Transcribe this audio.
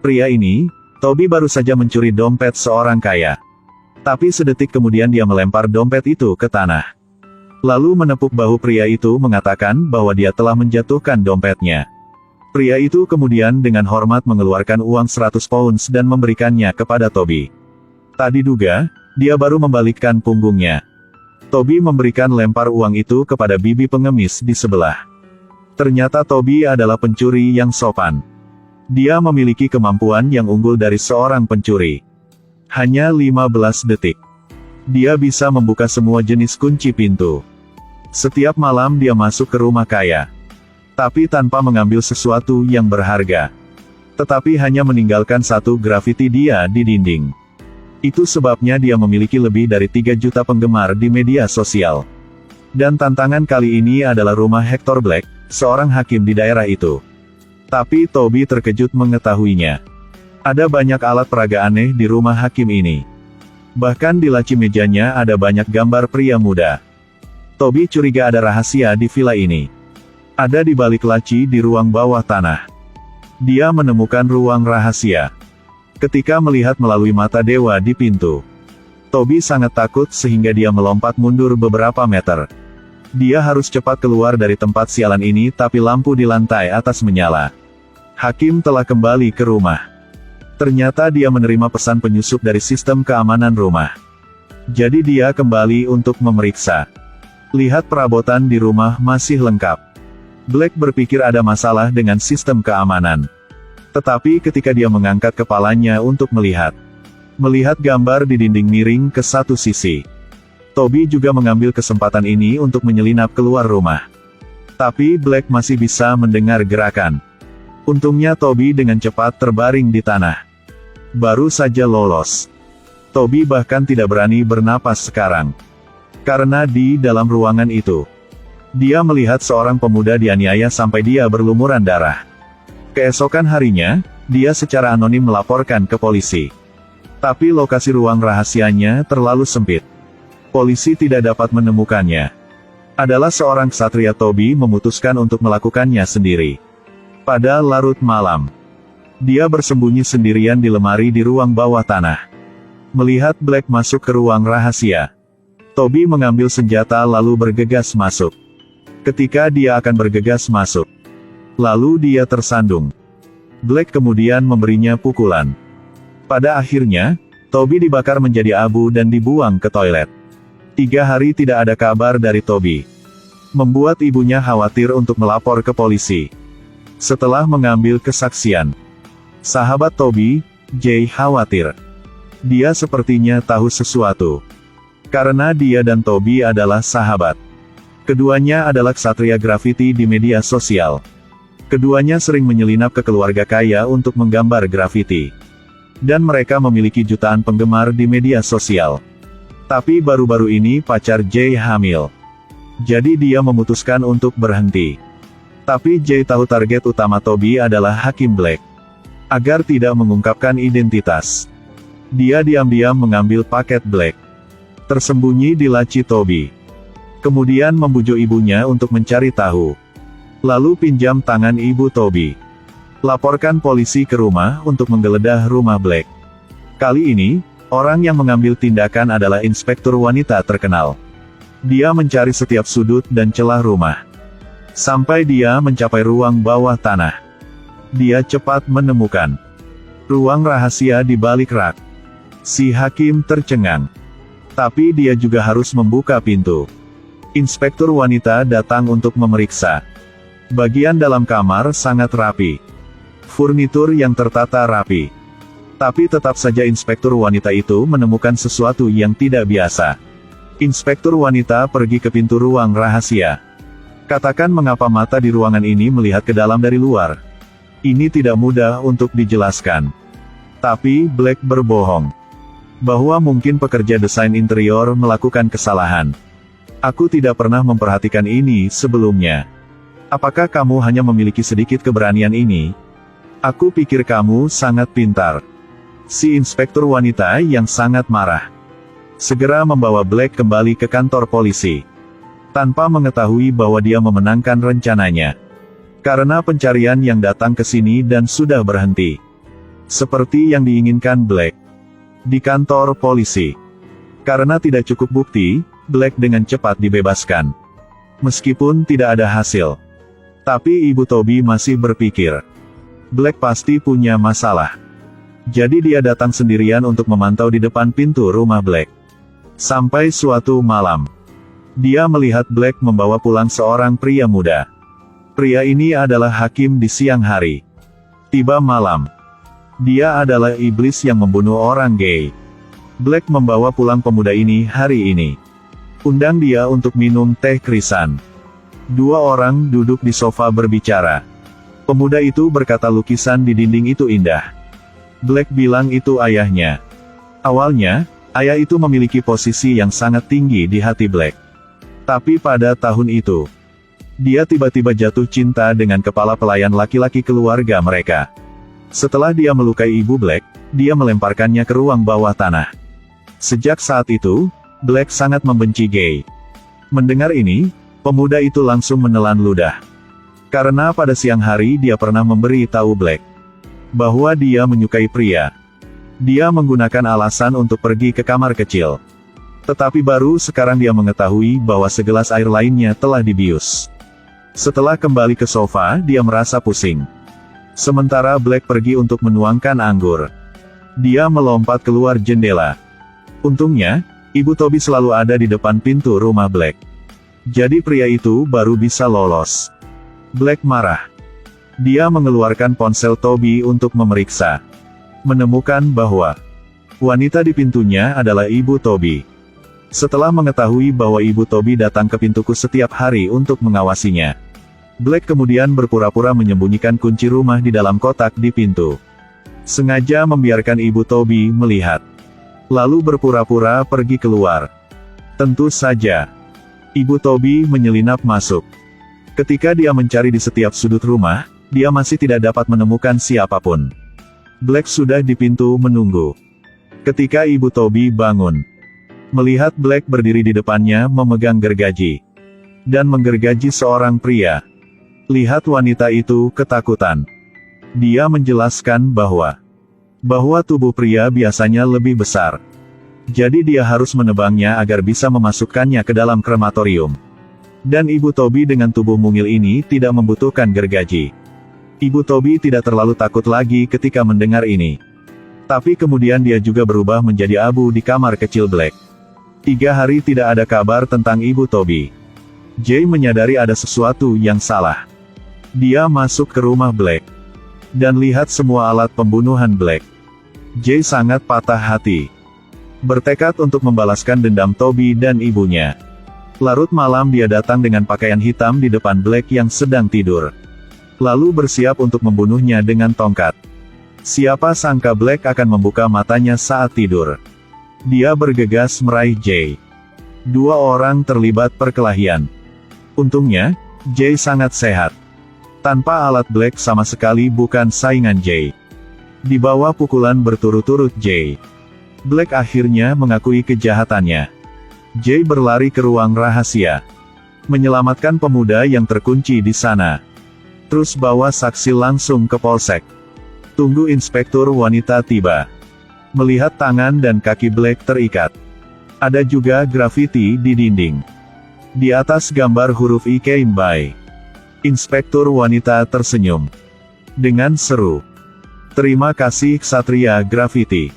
Pria ini, Toby baru saja mencuri dompet seorang kaya. Tapi sedetik kemudian dia melempar dompet itu ke tanah. Lalu menepuk bahu pria itu mengatakan bahwa dia telah menjatuhkan dompetnya. Pria itu kemudian dengan hormat mengeluarkan uang 100 pounds dan memberikannya kepada Toby. Tak diduga, dia baru membalikkan punggungnya. Toby memberikan lempar uang itu kepada bibi pengemis di sebelah. Ternyata Toby adalah pencuri yang sopan. Dia memiliki kemampuan yang unggul dari seorang pencuri. Hanya 15 detik. Dia bisa membuka semua jenis kunci pintu. Setiap malam dia masuk ke rumah kaya. Tapi tanpa mengambil sesuatu yang berharga. Tetapi hanya meninggalkan satu grafiti dia di dinding. Itu sebabnya dia memiliki lebih dari 3 juta penggemar di media sosial. Dan tantangan kali ini adalah rumah Hector Black, seorang hakim di daerah itu. Tapi Toby terkejut mengetahuinya. Ada banyak alat peraga aneh di rumah hakim ini. Bahkan di laci mejanya ada banyak gambar pria muda. Toby curiga ada rahasia di villa ini. Ada di balik laci di ruang bawah tanah. Dia menemukan ruang rahasia. Ketika melihat melalui mata dewa di pintu, Toby sangat takut sehingga dia melompat mundur beberapa meter. Dia harus cepat keluar dari tempat sialan ini tapi lampu di lantai atas menyala. Hakim telah kembali ke rumah. Ternyata dia menerima pesan penyusup dari sistem keamanan rumah. Jadi dia kembali untuk memeriksa. Lihat perabotan di rumah masih lengkap. Black berpikir ada masalah dengan sistem keamanan. Tetapi ketika dia mengangkat kepalanya untuk melihat gambar di dinding miring ke satu sisi. Toby juga mengambil kesempatan ini untuk menyelinap keluar rumah. Tapi Black masih bisa mendengar gerakan. Untungnya Toby dengan cepat terbaring di tanah. Baru saja lolos. Toby bahkan tidak berani bernapas sekarang. Karena di dalam ruangan itu, dia melihat seorang pemuda dianiaya sampai dia berlumuran darah. Keesokan harinya, dia secara anonim melaporkan ke polisi. Tapi lokasi ruang rahasianya terlalu sempit. Polisi tidak dapat menemukannya. Adalah seorang ksatria. Toby memutuskan untuk melakukannya sendiri. Pada larut malam, dia bersembunyi sendirian di lemari di ruang bawah tanah. Melihat Black masuk ke ruang rahasia, Toby mengambil senjata lalu bergegas masuk. Ketika dia akan bergegas masuk, lalu dia tersandung. Black kemudian memberinya pukulan. Pada akhirnya, Toby dibakar menjadi abu dan dibuang ke toilet. 3 hari tidak ada kabar dari Toby. Membuat ibunya khawatir untuk melapor ke polisi. Setelah mengambil kesaksian, sahabat Toby, Jay, khawatir. Dia sepertinya tahu sesuatu. Karena dia dan Toby adalah sahabat. Keduanya adalah ksatria grafiti di media sosial. Keduanya sering menyelinap ke keluarga kaya untuk menggambar grafiti. Dan mereka memiliki jutaan penggemar di media sosial. Tapi baru-baru ini pacar Jay hamil. Jadi dia memutuskan untuk berhenti. Tapi Jay tahu target utama Toby adalah Hakim Black. Agar tidak mengungkapkan identitas, dia diam-diam mengambil paket Black. Tersembunyi di laci Toby. Kemudian membujuk ibunya untuk mencari tahu. Lalu pinjam tangan ibu Toby. Laporkan polisi ke rumah untuk menggeledah rumah Black. Kali ini, orang yang mengambil tindakan adalah inspektur wanita terkenal. Dia mencari setiap sudut dan celah rumah. Sampai dia mencapai ruang bawah tanah. Dia cepat menemukan ruang rahasia di balik rak. Si hakim tercengang. Tapi dia juga harus membuka pintu. Inspektur wanita datang untuk memeriksa. Bagian dalam kamar sangat rapi. Furnitur yang tertata rapi. Tapi tetap saja inspektur wanita itu menemukan sesuatu yang tidak biasa. Inspektur wanita pergi ke pintu ruang rahasia. Katakan mengapa mata di ruangan ini melihat ke dalam dari luar. Ini tidak mudah untuk dijelaskan. Tapi Black berbohong. Bahwa mungkin pekerja desain interior melakukan kesalahan. Aku tidak pernah memperhatikan ini sebelumnya. Apakah kamu hanya memiliki sedikit keberanian ini? Aku pikir kamu sangat pintar. Si inspektur wanita yang sangat marah segera membawa Black kembali ke kantor polisi. Tanpa mengetahui bahwa dia memenangkan rencananya. Karena pencarian yang datang ke sini dan sudah berhenti. Seperti yang diinginkan Black. Di kantor polisi. Karena tidak cukup bukti, Black dengan cepat dibebaskan. Meskipun tidak ada hasil. Tapi Ibu Toby masih berpikir. Black pasti punya masalah. Jadi dia datang sendirian untuk memantau di depan pintu rumah Black. Sampai suatu malam. Dia melihat Black membawa pulang seorang pria muda. Pria ini adalah hakim di siang hari. Tiba malam. Dia adalah iblis yang membunuh orang gay. Black membawa pulang pemuda ini hari ini. Undang dia untuk minum teh krisan. Dua orang duduk di sofa berbicara. Pemuda itu berkata lukisan di dinding itu indah. Black bilang itu ayahnya. Awalnya, ayah itu memiliki posisi yang sangat tinggi di hati Black. Tapi pada tahun itu, dia tiba-tiba jatuh cinta dengan kepala pelayan laki-laki keluarga mereka. Setelah dia melukai ibu Black, dia melemparkannya ke ruang bawah tanah. Sejak saat itu, Black sangat membenci gay. Mendengar ini, pemuda itu langsung menelan ludah. Karena pada siang hari dia pernah memberi tahu Black bahwa dia menyukai pria. Dia menggunakan alasan untuk pergi ke kamar kecil. Tetapi baru sekarang dia mengetahui bahwa segelas air lainnya telah dibius. Setelah kembali ke sofa, dia merasa pusing. Sementara Black pergi untuk menuangkan anggur. Dia melompat keluar jendela. Untungnya, Ibu Toby selalu ada di depan pintu rumah Black. Jadi pria itu baru bisa lolos. Black marah. Dia mengeluarkan ponsel Toby untuk memeriksa. Menemukan bahwa wanita di pintunya adalah Ibu Toby. Setelah mengetahui bahwa Ibu Toby datang ke pintuku setiap hari untuk mengawasinya, Black kemudian berpura-pura menyembunyikan kunci rumah di dalam kotak di pintu. Sengaja membiarkan Ibu Toby melihat. Lalu berpura-pura pergi keluar. Tentu saja, Ibu Toby menyelinap masuk. Ketika dia mencari di setiap sudut rumah, dia masih tidak dapat menemukan siapapun. Black sudah di pintu menunggu. Ketika Ibu Toby bangun, melihat Black berdiri di depannya memegang gergaji. Dan menggergaji seorang pria. Lihat wanita itu ketakutan. Dia menjelaskan bahwa tubuh pria biasanya lebih besar. Jadi dia harus menebangnya agar bisa memasukkannya ke dalam krematorium. Dan Ibu Toby dengan tubuh mungil ini tidak membutuhkan gergaji. Ibu Toby tidak terlalu takut lagi ketika mendengar ini. Tapi kemudian dia juga berubah menjadi abu di kamar kecil Black. 3 hari tidak ada kabar tentang Ibu Toby. Jay menyadari ada sesuatu yang salah. Dia masuk ke rumah Black. Dan lihat semua alat pembunuhan Black. Jay sangat patah hati. Bertekad untuk membalaskan dendam Toby dan ibunya. Larut malam dia datang dengan pakaian hitam di depan Black yang sedang tidur. Lalu bersiap untuk membunuhnya dengan tongkat. Siapa sangka Black akan membuka matanya saat tidur. Dia bergegas meraih Jay. 2 orang terlibat perkelahian. Untungnya, Jay sangat sehat. Tanpa alat Black sama sekali bukan saingan Jay. Di bawah pukulan berturut-turut Jay, Black akhirnya mengakui kejahatannya. Jay berlari ke ruang rahasia. Menyelamatkan pemuda yang terkunci di sana. Terus bawa saksi langsung ke polsek. Tunggu inspektur wanita tiba. Melihat tangan dan kaki Black terikat. Ada juga grafiti di dinding. Di atas gambar huruf I came by. Inspektur wanita tersenyum. Dengan seru. Terima kasih Ksatria Graffiti.